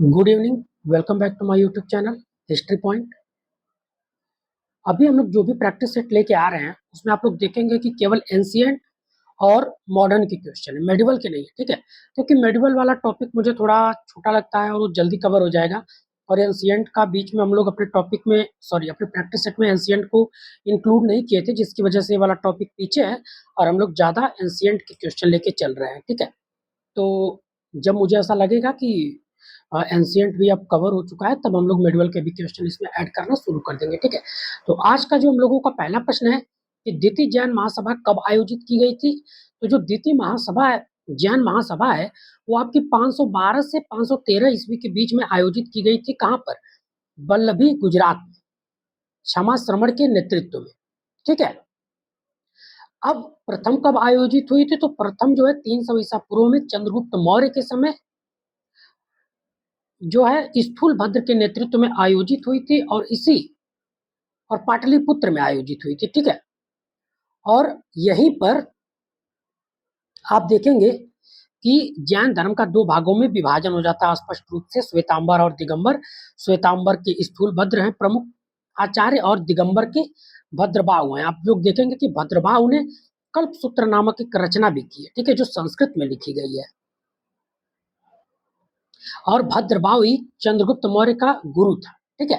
Good evening. Welcome back to my YouTube channel history point. अभी हम लोग जो भी प्रैक्टिस सेट लेके आ रहे हैं उसमें आप लोग देखेंगे कि केवल एंशिएंट और मॉडर्न के क्वेश्चन है, मेडिवल के नहीं है। ठीक है, क्योंकि मेडिवल वाला टॉपिक मुझे थोड़ा छोटा लगता है और वो जल्दी कवर हो जाएगा। और एंशिएंट का बीच में हम लोग अपने टॉपिक में अपने प्रैक्टिस सेट में एंशिएंट को इंक्लूड नहीं किए थे, जिसकी वजह से ये वाला टॉपिक पीछे है और हम लोग ज़्यादा एंशिएंट के क्वेश्चन लेके चल रहे हैं। ठीक है, तो जब मुझे ऐसा लगेगा कि एंशिएंट भी अब कवर हो चुका है तब हम लोग मेडिवल के भी क्वेश्चन इसमें ऐड करना शुरू कर देंगे। ठीक है, तो आज का जो हम लोगों का पहला प्रश्न है कि द्वितीय जैन महासभा कब आयोजित की गई थी। तो जो द्वितीय महासभा है, जैन महासभा है, वो आपकी 512 से 513 ईस्वी के बीच में आयोजित की गई थी। कहाँ पर? बल्लभी, गुजरात में, क्षमा श्रमण के नेतृत्व में। ठीक है, अब प्रथम कब आयोजित हुई थी? तो प्रथम जो है 300 ईसा पूर्व में चंद्रगुप्त मौर्य के समय जो है स्थूल भद्र के नेतृत्व में आयोजित हुई थी और पाटलिपुत्र में आयोजित हुई थी। ठीक है, और यहीं पर आप देखेंगे कि जैन धर्म का दो भागों में विभाजन हो जाता है स्पष्ट रूप से, श्वेतांबर और दिगंबर। श्वेतांबर के स्थूल भद्र हैं प्रमुख आचार्य और दिगंबर के भद्रबाहु हैं। आप लोग देखेंगे कि भद्रबाहु ने कल्पसूत्र नामक एक रचना भी की है। ठीक है, जो संस्कृत में लिखी गई है, और भद्रबाहु ही चंद्रगुप्त मौर्य का गुरु था। ठीक है,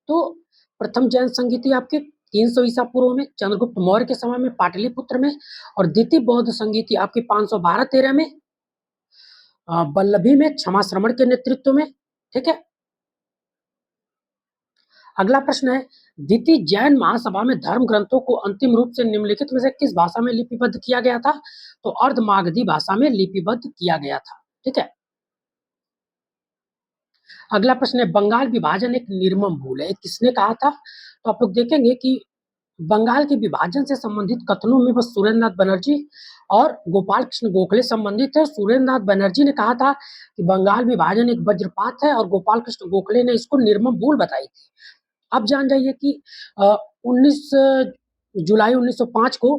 तो प्रथम जैन संगीति आपके 300 ईसा पूर्व में चंद्रगुप्त मौर्य के समय में पाटलिपुत्र में, और द्वितीय बौद्ध संगीति आपके 512-13 में बल्लभी में, क्षमा श्रमण के नेतृत्व में। ठीक है, अगला प्रश्न है द्वितीय जैन महासभा में धर्म ग्रंथों को अंतिम रूप से निम्नलिखित में से किस भाषा में लिपिबद्ध किया गया था? तो अर्धमागधी भाषा में लिपिबद्ध किया गया था। ठीक है, अगला प्रश्न है बंगाल विभाजन एक निर्मम भूल है, किसने कहा था? तो आप लोग देखेंगे कि बंगाल के विभाजन से संबंधित कथनों में बस सुरेंद्र नाथ बनर्जी और गोपाल कृष्ण गोखले संबंधित है। सुरेंद्र नाथ बनर्जी ने कहा था कि बंगाल विभाजन एक वज्रपात है और गोपाल कृष्ण गोखले ने इसको निर्मम भूल बताई थी। अब जान जाइए कि 19 जुलाई 1905 को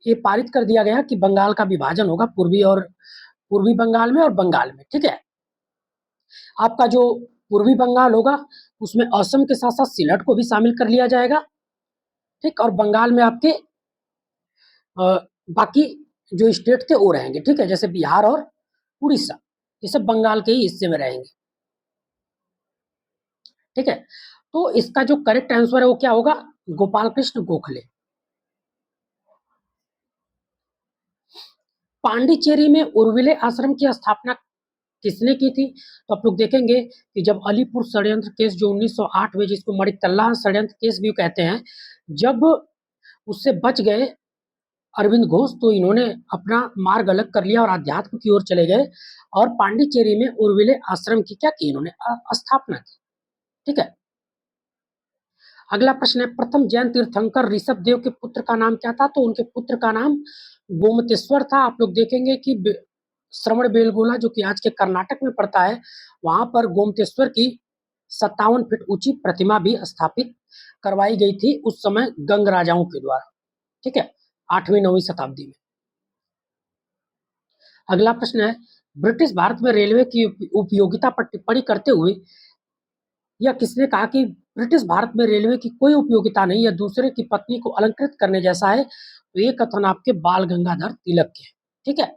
ये पारित कर दिया गया कि बंगाल का विभाजन होगा पूर्वी बंगाल में और बंगाल में। ठीक है, आपका जो पूर्वी बंगाल होगा उसमें असम के साथ साथ सिलहट को भी शामिल कर लिया जाएगा। ठीक, और बंगाल में आपके बाकी जो स्टेट थे वो रहेंगे। ठीक है, जैसे बिहार और उड़ीसा, ये सब बंगाल के ही हिस्से में रहेंगे। ठीक है, तो इसका जो करेक्ट आंसर है वो क्या होगा? गोपाल कृष्ण गोखले। पांडिचेरी में उर्विले आश्रम की स्थापना किसने की थी? तो आप लोग देखेंगे कि जब अलीपुर षड्यंत्र केस जो 1908 में, जिसको मणिकल्ला षड्यंत्र केस भी कहते हैं, जब उससे बच गए अरविंद घोष, तो इन्होंने अपना मार्ग अलग कर लिया और अध्यात्म की ओर चले गए और पांडिचेरी में उर्विले आश्रम की क्या की? इन्होंने स्थापना की। ठीक है, अगला प्रश्न है प्रथम जैन तीर्थंकर ऋषभ देव के पुत्र का नाम क्या था? तो उनके पुत्र का नाम गोमतेश्वर था। आप लोग देखेंगे कि श्रवण बेलगोला जो कि आज के कर्नाटक में पड़ता है, वहां पर गोमतेश्वर की 57 फीट ऊंची प्रतिमा भी स्थापित करवाई गई थी उस समय गंग राजाओं के द्वारा। ठीक है, 8वीं-9वीं शताब्दी में। अगला प्रश्न है ब्रिटिश भारत में रेलवे की उपयोगिता पर टिप्पणी करते हुए यह किसने कहा कि ब्रिटिश भारत में रेलवे की कोई उपयोगिता नहीं, या दूसरे की पत्नी को अलंकृत करने जैसा है? तो ये कथन आपके बाल गंगाधर तिलक के। ठीक है,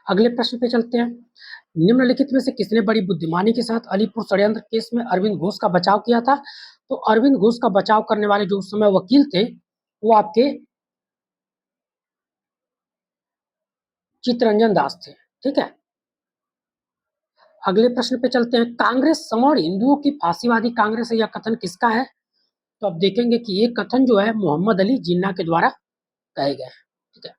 अगले प्रश्न पे चलते हैं। निम्नलिखित में से किसने बड़ी बुद्धिमानी के साथ अलीपुर षड्यंत्र केस में अरविंद घोष का बचाव किया था? तो अरविंद घोष का बचाव करने वाले जो उस समय वकील थे वो आपके चित्तरंजन दास थे। ठीक है, अगले प्रश्न पे चलते हैं। कांग्रेस सवर्ण हिंदुओं की फांसीवादी कांग्रेस है, यह कथन किसका है? तो आप देखेंगे कि ये कथन जो है मोहम्मद अली जिन्ना के द्वारा कहे गए हैं। ठीक है,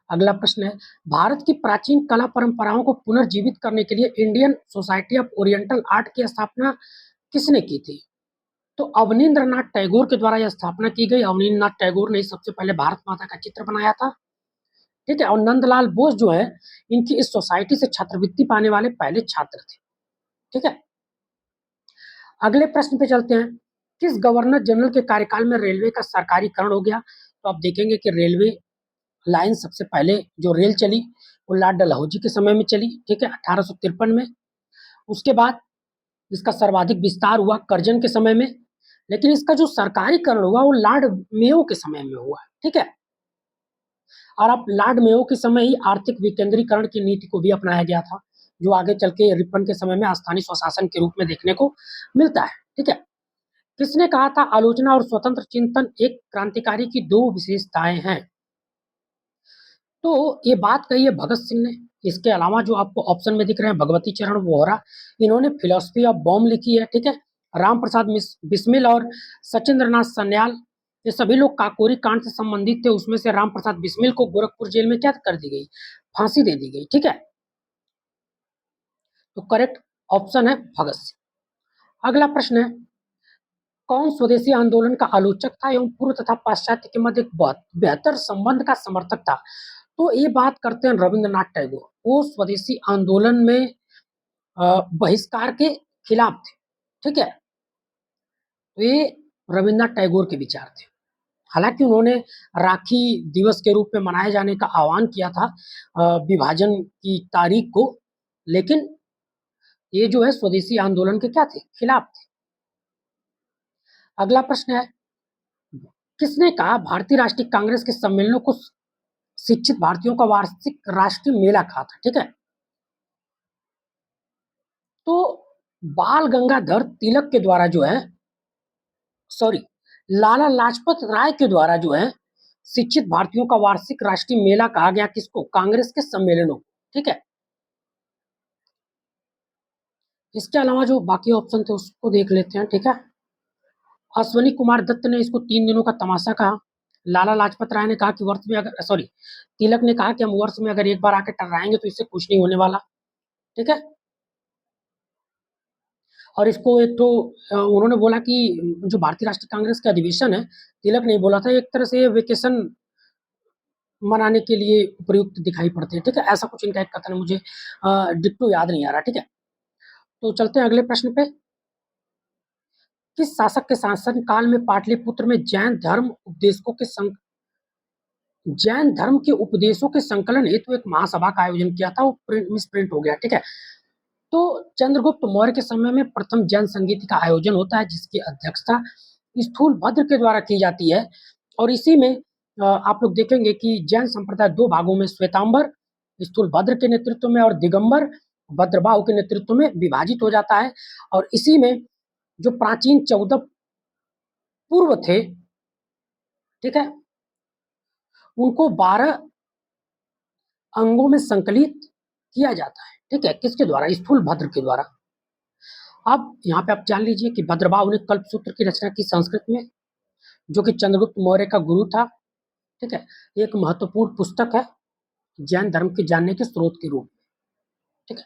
अगला प्रश्न है भारत की प्राचीन कला परंपराओं को पुनर्जीवित करने के लिए Indian society of oriental art की स्थापना किसने की थी? तो अवनींद्र नाथ टैगोर के द्वारा यह स्थापना की गई। अवनींद्र नाथ टैगोर ने सबसे पहले भारत माता का चित्र बनाया था। ठीक है, और नंदलाल बोस जो है इनकी इस सोसाइटी से छात्रवृत्ति पाने वाले पहले छात्र थे। ठीक है, अगले प्रश्न पे चलते हैं। किस गवर्नर जनरल के कार्यकाल में रेलवे का सरकारीकरण हो गया? तो आप देखेंगे कि रेलवे लाइन सबसे पहले जो रेल चली वो लाला डलहौजी के समय में चली, ठीक है, 1853 में। उसके बाद इसका सर्वाधिक विस्तार हुआ कर्जन के समय में, लेकिन इसका जो सरकारीकरण हुआ वो लॉर्ड मेयो के समय में हुआ, ठीक है। और अब लॉर्ड मेयो के समय ही आर्थिक विकेंद्रीकरण की नीति को भी अपनाया गया था, जो आगे चल के रिपन के समय में स्थानीय स्वशासन के रूप में देखने को मिलता है, ठीक है। किसने कहा था आलोचना और स्वतंत्र चिंतन एक क्रांतिकारी की दो विशेषताएं हैं? तो ये बात कही है भगत सिंह ने। इसके अलावा जो आपको ऑप्शन में दिख रहे हैं भगवती चरण वोहरा, इन्होंने फिलोसफी ऑफ बॉम्ब लिखी है, ठीक है। राम प्रसाद बिस्मिल और सचिंद्र नाथ सन्याल, ये सभी लोग काकोरी कांड से संबंधित थे। उसमें से राम प्रसाद बिस्मिल को गोरखपुर जेल में क्या कर दी गई, फांसी दे दी गई, ठीक है। तो करेक्ट ऑप्शन है भगत सिंह। अगला प्रश्न है, कौन स्वदेशी आंदोलन का आलोचक था एवं पूर्व तथा पाश्चात्य के मध्य एक बेहतर संबंध का समर्थक था? तो ये बात करते हैं रविंद्रनाथ टैगोर। वो स्वदेशी आंदोलन में बहिष्कार के खिलाफ थे, ठीक है। तो ये रविंद्रनाथ टैगोर के विचार थे। हालांकि उन्होंने राखी दिवस के रूप में मनाए जाने का आह्वान किया था विभाजन की तारीख को, लेकिन ये जो है स्वदेशी आंदोलन के क्या थे, खिलाफ थे। अगला प्रश्न है, किसने कहा भारतीय राष्ट्रीय कांग्रेस के सम्मेलनों को शिक्षित भारतीयों का वार्षिक राष्ट्रीय मेला कहा था, ठीक है। तो बाल गंगाधर तिलक के द्वारा जो है, सॉरी, लाला लाजपत राय के द्वारा जो है शिक्षित भारतीयों का वार्षिक राष्ट्रीय मेला कहा गया किसको, कांग्रेस के सम्मेलनों, ठीक है। इसके अलावा जो बाकी ऑप्शन थे उसको देख लेते हैं, ठीक है। अश्वनी कुमार दत्त ने इसको 3 दिनों का तमाशा कहा। लाला लाजपत राय ने कहा कि वर्ष में अगर, सॉरी, तिलक ने कहा कि हम वर्ष में अगर एक बार आके टकराएंगे तो इससे कुछ नहीं होने वाला, ठीक है। और इसको एक तो उन्होंने बोला कि जो भारतीय राष्ट्रीय कांग्रेस का अधिवेशन है, तिलक नहीं बोला था, एक तरह से वेकेशन मनाने के लिए उपयुक्त दिखाई पड़ते हैं, ठीक है। ऐसा कुछ इनका एक कथन है, मुझे डिट्टो याद नहीं आ रहा, ठीक है। तो चलते हैं अगले प्रश्न पे। किस शासक के शासन काल में पाटलिपुत्र में जैन धर्म के उपदेशों के संकलन हेतु एक महासभा का आयोजन किया था? वो मिसप्रिंट हो गया, ठीक है। तो चंद्रगुप्त मौर्य के समय में प्रथम जैन संगीत का आयोजन होता है, जिसकी अध्यक्षता स्थूलभद्र के द्वारा की जाती है। और इसी में आप लोग देखेंगे कि जैन संप्रदाय दो भागों में, श्वेतांबर स्थूलभद्र के नेतृत्व में और दिगंबर भद्रबाहु के नेतृत्व में विभाजित हो जाता है। और इसी में जो प्राचीन 14 पूर्व थे, ठीक है, उनको 12 अंगों में संकलित किया जाता है, ठीक है। किसके द्वारा, स्थूलभद्र के द्वारा। अब यहाँ पे आप जान लीजिए कि भद्रबाहु ने कल्पसूत्र की रचना की संस्कृत में, जो कि चंद्रगुप्त मौर्य का गुरु था, ठीक है। एक महत्वपूर्ण पुस्तक है जैन धर्म के जानने के स्रोत के रूप में, ठीक है।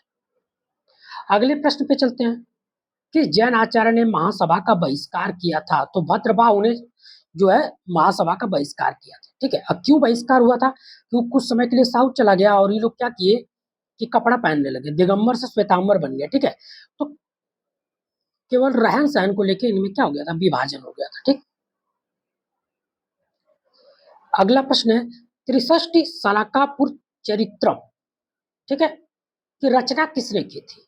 अगले प्रश्न पे चलते हैं कि जैन आचार्य ने महासभा का बहिष्कार किया था? तो भद्रबाहु ने जो है महासभा का बहिष्कार किया था, ठीक है। अब क्यों बहिष्कार हुआ था? क्योंकि कुछ समय के लिए साउथ चला गया और ये लोग क्या किए कि कपड़ा पहनने लगे, दिगंबर से श्वेतांबर बन गया, ठीक है। तो केवल रहन सहन को लेकर इनमें क्या हो गया था, विभाजन हो गया था, ठीक। अगला प्रश्न है, त्रिशष्टि सलाकापुर चरित्रम, ठीक है, की रचना किसने की थी?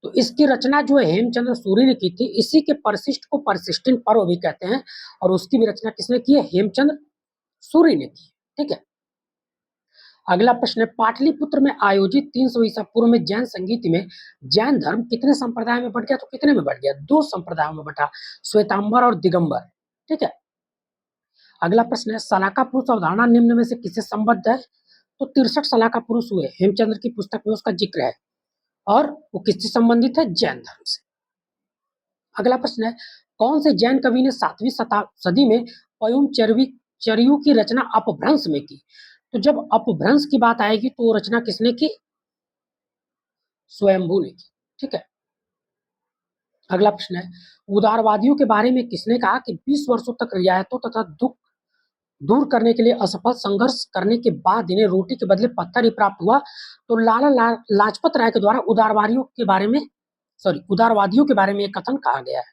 तो इसकी रचना जो है हेमचंद्र सूरी ने की थी। इसी के परिशिष्ट को परिशिष्टिन पर्व भी कहते हैं, और उसकी भी रचना किसने की है, हेमचंद्र सूरी ने की, ठीक है। अगला प्रश्न है, पाटलिपुत्र में आयोजित 300 ईसा पूर्व में जैन संगीत में जैन धर्म कितने संप्रदाय में बट गया? तो कितने में बट गया, 2 संप्रदायों में बटा, श्वेतांबर और दिगंबर, ठीक है। अगला प्रश्न है, सलाका पुरुष अवधारणा निम्न में से किससे संबद्ध है? तो 63 सलाका पुरुष हुए, हेमचंद्र की पुस्तक में उसका जिक्र है, और वो किससे संबंधित है, जैन धर्म से। अगला प्रश्न है, कौन से जैन कवि ने 7वीं सदी में पयुम चरयू की रचना अपभ्रंश में की? तो जब अपभ्रंश की बात आएगी तो रचना किसने की, स्वयंभू ने की, ठीक है। अगला प्रश्न है, उदारवादियों के बारे में किसने कहा कि 20 वर्षों तक रियायतों तथा दुख दूर करने के लिए असफल संघर्ष करने के बाद इन्हें रोटी के बदले पत्थर ही प्राप्त हुआ? तो लाजपत राय के द्वारा उदारवादियों के बारे में एक कथन कहा गया है।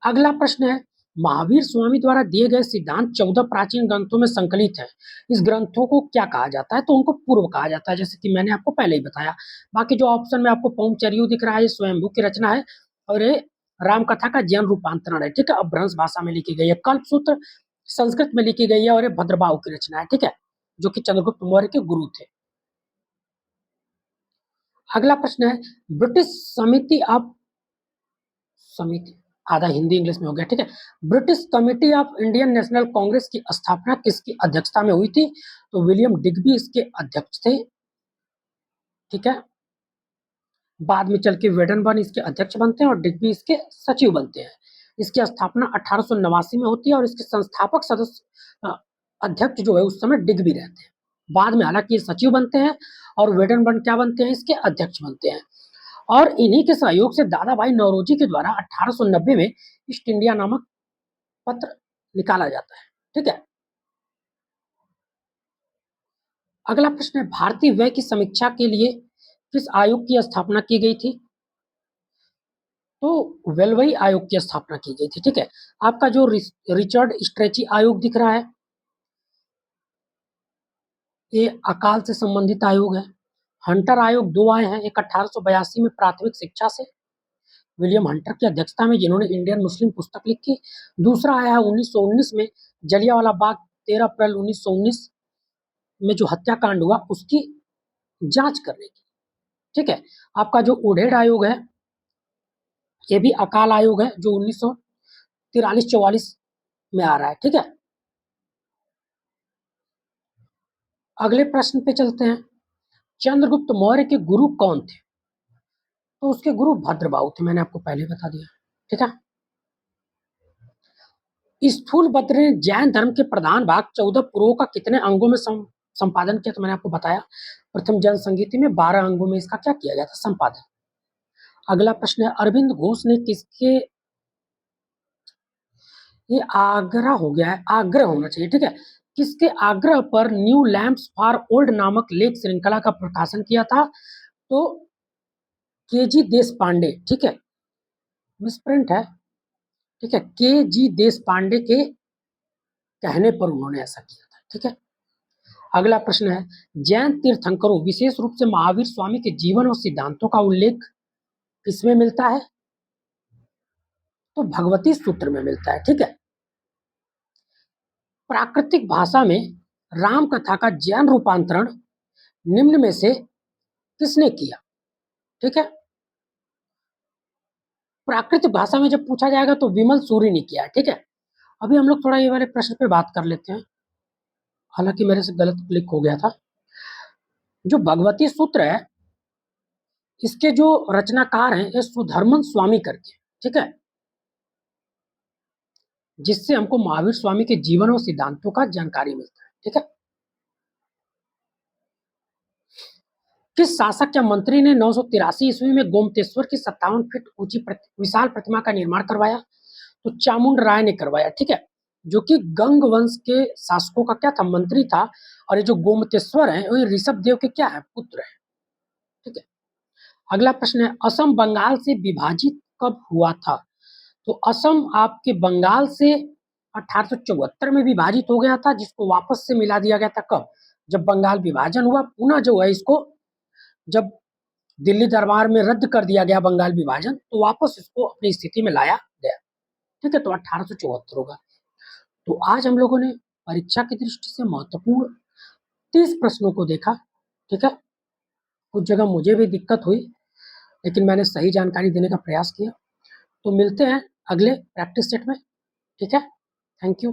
अगला प्रश्न है, महावीर स्वामी द्वारा दिए गए सिद्धांत 14 प्राचीन ग्रंथों में संकलित है। इस ग्रंथों को क्या कहा जाता है? तो उनको पूर्व कहा जाता है, जैसे कि मैंने आपको पहले ही बताया। बाकी जो ऑप्शन में आपको पौंचर्यु दिख रहा है, ये स्वयंभू की रचना है और ये राम कथा का जैन रूपांतरण है, ठीक है। अपभ्रंश भाषा में लिखी गई है। कल्पसूत्र संस्कृत में लिखी गई है और ये भद्रबाहु की रचना है, ठीक है, जो कि चंद्रगुप्त मौर्य के गुरु थे। अगला प्रश्न है, ब्रिटिश समिति आधा हिंदी इंग्लिश में हो गया, ठीक है। British committee of Indian national Congress की स्थापना किसकी अध्यक्षता में हुई थी? तो विलियम डिग्बी इसके अध्यक्ष थे, ठीक है। बाद में चल के वेडनबर्न इसके अध्यक्ष बनते हैं और डिग्बी इसके सचिव बनते हैं। इसकी स्थापना 1889 में होती है और इसके संस्थापक सदस्य अध्यक्ष जो है उस समय डिग्बी रहते हैं। बाद में हालांकि ये सचिव बनते हैं और वेडनबर्न क्या बनते हैं? इसके अध्यक्ष बनते हैं। और इन्हीं के सहयोग से दादा भाई नौरोजी के द्वारा 1890 में ईस्ट इंडिया नामक पत्र निकाला जाता है, ठीक है। अगला प्रश्न है, भारतीय व्यय की समीक्षा के लिए किस आयोग की स्थापना की गई थी? तो वेलवई आयोग की स्थापना की गई थी, ठीक है। आपका जो रिचर्ड स्ट्रेची आयोग दिख रहा है, ये अकाल से संबंधित आयोग है। हंटर आयोग 2 आए हैं, एक 1882 में प्राथमिक शिक्षा से विलियम हंटर की अध्यक्षता में, जिन्होंने इंडियन मुस्लिम पुस्तक लिखी। दूसरा आया है 1919 में, जलियांवाला बाग 13 अप्रैल 1919 में जो हत्याकांड हुआ उसकी जांच करने की, ठीक है। आपका जो उड़ेड आयोग है, ये भी अकाल आयोग है, जो 1943-44 में आ रहा है, ठीक है। अगले प्रश्न पे चलते हैं, चंद्रगुप्त मौर्य के गुरु कौन थे? तो उसके गुरु भद्रबाहु थे, मैंने आपको पहले बता दिया, ठीक है। स्थूलभद्र ने जैन धर्म के प्रधान भाग 14 पुरों का कितने अंगों में संपादन किया? तो मैंने आपको बताया, प्रथम जन संगीति में 12 अंगों में इसका क्या किया गया था? संपादन। अगला प्रश्न है, अरविंद घोष ने किसके, ये आग्रह हो गया है, आग्रह होना चाहिए, ठीक है, किसके आग्रह पर न्यू लैम्प्स फॉर ओल्ड नामक लेख श्रृंखला का प्रकाशन किया था? तो केजी देश पांडे, ठीक है, मिसप्रिंट है, ठीक है, केजी देश पांडे के कहने पर उन्होंने ऐसा किया था, ठीक है। अगला प्रश्न है, जैन तीर्थंकरों विशेष रूप से महावीर स्वामी के जीवन और सिद्धांतों का उल्लेख किसमें मिलता है? तो भगवती सूत्र में मिलता है, ठीक है। प्राकृतिक भाषा में राम कथा का जैन रूपांतरण निम्न में से किसने किया? ठीक है, प्राकृतिक भाषा में जब पूछा जाएगा तो विमल सूरी ने किया, ठीक है। अभी हम लोग थोड़ा ये वाले प्रश्न पे बात कर लेते हैं, हालांकि मेरे से गलत क्लिक हो गया था। जो भगवती सूत्र है, इसके जो रचनाकार हैं ये सुधर्मन स्वामी करके, ठीक है, जिससे हमको महावीर स्वामी के जीवन और सिद्धांतों का जानकारी मिलता है, ठीक है। किस शासक या मंत्री ने 983 ईस्वी में गोमतेश्वर की 57 फीट ऊंची विशाल प्रतिमा का निर्माण करवाया? तो चामुंड राय ने करवाया, ठीक है, जो कि गंग वंश के शासकों का क्या था? मंत्री था। और ये जो गोमतेश्वर है वो ऋषभ देव के क्या है? पुत्र है, ठीक है। अगला प्रश्न है, असम बंगाल से विभाजित कब हुआ था? तो असम आपके बंगाल से 1874 में विभाजित हो गया था, जिसको वापस से मिला दिया गया था कब? जब बंगाल विभाजन हुआ, पुनः जो है इसको जब दिल्ली दरबार में रद्द कर दिया गया बंगाल विभाजन, तो वापस इसको अपनी स्थिति में लाया गया, ठीक है। तो 1874 होगा। तो आज हम लोगों ने परीक्षा की दृष्टि से महत्वपूर्ण 30 प्रश्नों को देखा, ठीक है। कुछ जगह मुझे भी दिक्कत हुई, लेकिन मैंने सही जानकारी देने का प्रयास किया। तो मिलते हैं अगले प्रैक्टिस सेट में, ठीक है। Thank you.